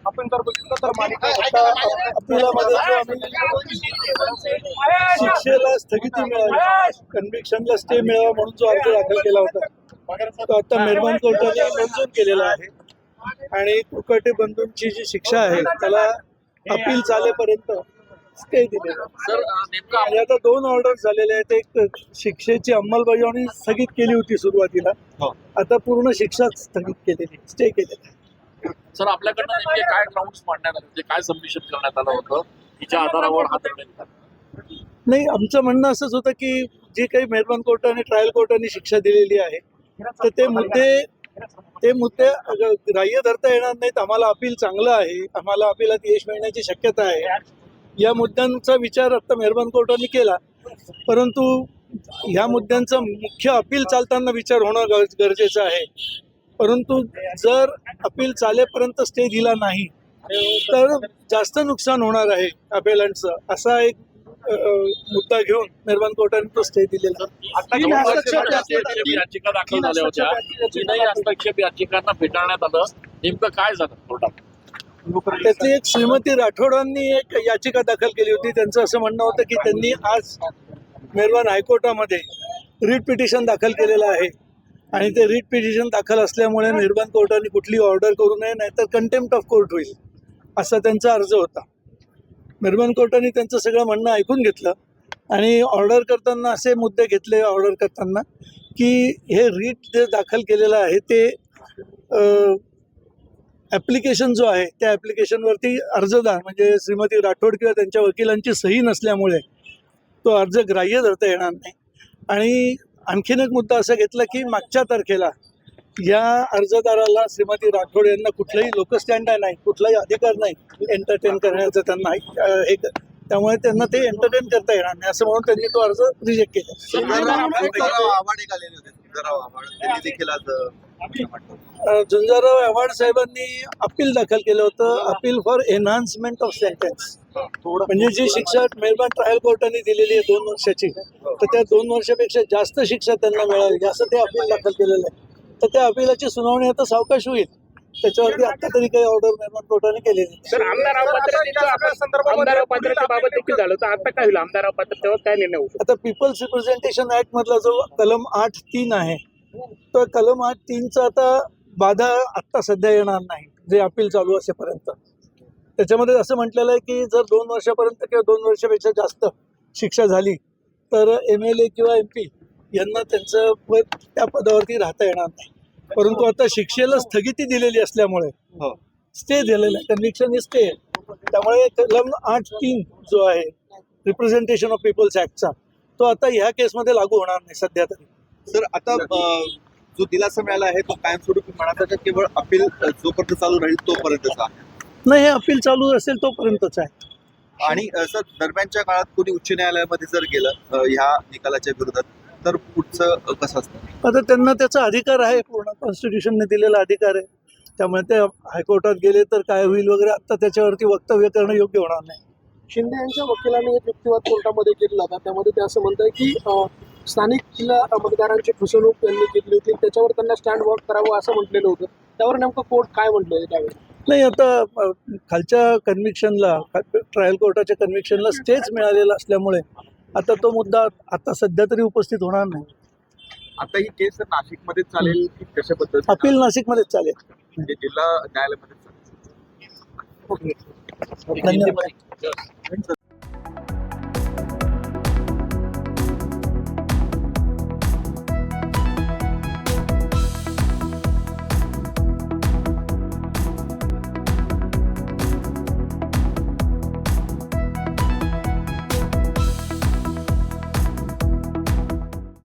आपण जर बघितलं तर मालिका अपिलामध्ये शिक्षेला स्थगिती मिळावी, कन्व्हिक्शनला स्टे मिळावा म्हणून जो अर्ज दाखल केला होता तो आता मेहरबान कोर्टाने मंजूर केलेला आहे. आणि कुळकर्णी बंधूंची जी शिक्षा आहे त्याला अपील चालेपर्यंत स्टे दिलेला आणि आता 2 ऑर्डर झालेले आहेत. एक शिक्षेची अंमलबजावणी स्थगित केली होती सुरुवातीला, आता पूर्ण शिक्षा स्थगित केलेली, स्टे केलेली. सर आपल्याकडनं नेमके काय ग्राउंड्स मांडण्यात आले, काय सबमिशन करण्यात आलं होतं तिच्या आधारावर हा निर्णय? नाही, आमचं म्हणणं असंच होतं की जी काही मेहरबान कोर्टाने ट्रायल कोर्टाने शिक्षा दिलेली आहे तर ते मुद्दे ग्राह्य धरता येणार नाहीत. आम्हाला अपील चांगलं आहे, आम्हाला अपीलात यश मिळण्याची शक्यता आहे. या मुद्द्यांचा विचार आता मेहरबान कोर्टाने केला, परंतु ह्या मुद्द्यांचा मुख्य अपील चालताना विचार होणं गरजेचं आहे. परंतु जर अपील चालेपर्यंत स्टे दिला नाही तर जास्त नुकसान होणार आहे अपेलंटचं, असा एक मुद्दा घेऊन मेहरबान कोर्टाने तो स्टे दिलेला. याचिका दाखल झाल्या होत्या, तीनही हस्तक्षेप याचिकांना फेटाळण्यात आलं, नेमकं काय झालं कोर्टात? त्यातली एक श्रीमती राठोडांनी एक याचिका दाखल केली होती. त्यांचं असं म्हणणं होतं की त्यांनी आज मेहरबान हायकोर्टामध्ये रिट पिटिशन दाखल केलेलं आहे आणि ते रिट पिटिशन दाखल असल्यामुळे मेहरबान कोर्टाने कुठली ऑर्डर करू नये, नाहीतर कंटेम्प्ट ऑफ कोर्ट होईल असा त्यांचा अर्ज होता. मेहरबान कोर्टाने त्यांचं सगळं म्हणणं ऐकून घेतलं आणि ऑर्डर करताना असे मुद्दे घेतले ऑर्डर करताना की हे रिट जे दाखल केलेलं आहे ते ॲप्लिकेशन जो आहे त्या ॲप्लिकेशनवरती अर्जदार म्हणजे श्रीमती राठोड किंवा त्यांच्या वकिलांची सही नसल्यामुळे तो अर्ज ग्राह्य धरता येणार नाही. आणि आणखीन एक मुद्दा असा घेतला की मागच्या तारखेला या अर्जदाराला श्रीमती राठोड यांना कुठलाही लोकस्टँड नाही, कुठलाही अधिकार नाही एंटरटेन करण्याचं त्यांना एक, त्यामुळे त्यांना ते एंटरटेन करता येणार नाही असं म्हणून त्यांनी तो अर्ज रिजेक्ट केला. झुंजारराव आव्हाड साहेबांनी अपील दाखल केलं होतं, appeal for enhancement of sentence. म्हणजे जी शिक्षा मेहरबान ट्रायल कोर्टाने दिलेली आहे 2 वर्षाची, तर त्या 2 वर्षापेक्षा जास्त शिक्षा त्यांना मिळावी असं ते अपील दाखल केलेलं आहे. तर त्या अपीलाची सुनावणी आता सावकाश होईल, त्याच्यावरती आता तरी काही ऑर्डर मेहरबान कोर्टाने केलेली. सर आमदार पात्रतेबाबत देखील झालं तर आता काय होईल? आमदार पात्रतेवर काय निर्णय होईल? आता पीपल्स रिप्रेझेंटेशन ऍक्ट मधला जो कलम 8(3) आहे तो कलम 8(3)चा आता बाधा आत्ता सध्या येणार नाही जे अपील चालू असेपर्यंत. त्याच्यामध्ये असं म्हटलेलं आहे की जर 2 वर्षापर्यंत किंवा 2 वर्षापेक्षा जास्त शिक्षा झाली तर MLA किंवा MP यांना त्यांचं पद त्या पदावरती राहता येणार नाही. परंतु आता शिक्षेला स्थगिती दिलेली असल्यामुळे स्टे दिलेला आहे, कन्व्हिक्शन हे स्टे, त्यामुळे कलम 8(3) जो आहे रिप्रेझेंटेशन ऑफ पीपल्स ऍक्टचा तो आता ह्या केसमध्ये लागू होणार नाही सध्या तरी. सर आता जो दिलासा मिळाला आहे तो कायमस्वरूपी म्हणा केवळ अपील जोपर्यंत चालू राहील तोपर्यंतचा नाही, हे अपील चालू असेल तोपर्यंतच आहे. आणि सर दरम्यानच्या काळात कोणी उच्च न्यायालयामध्ये जर गेलं ह्या निकालाच्या विरोधात तर पुढचं कसं असतं? आता त्यांना त्याचा अधिकार आहे, पूर्ण कॉन्स्टिट्यूशनने दिलेला अधिकार आहे, त्यामुळे ते हायकोर्टात गेले तर काय होईल वगैरे आता त्याच्यावरती वक्तव्य करणं योग्य होणार नाही. शिंदे यांच्या वकिलांनी एक युक्तिवाद कोर्टामध्ये केला होता, त्यामध्ये ते असं म्हणत आहे की स्थानिक जिल्हा मतदारांची फसवणूक त्यांनी केली होती, त्याच्यावर त्यांना स्टँड वॉक करावं असं म्हटलेलं होतं. त्यावर नेमकं कोर्ट काय म्हटलं त्यावेळी? नाही, आता खालच्या कन्व्हिक्शनला ट्रायल कोर्टाच्या कन्व्हिक्शनला स्टेच मिळालेला असल्यामुळे आता तो मुद्दा आता सध्या तरी उपस्थित होणार नाही. आता ही केस नाशिकमध्ये चालेल की कशा पद्धतीने? अपील नाशिकमध्येच चालेल, म्हणजे जिल्हा न्यायालयामध्ये चालेल. धन्यवाद.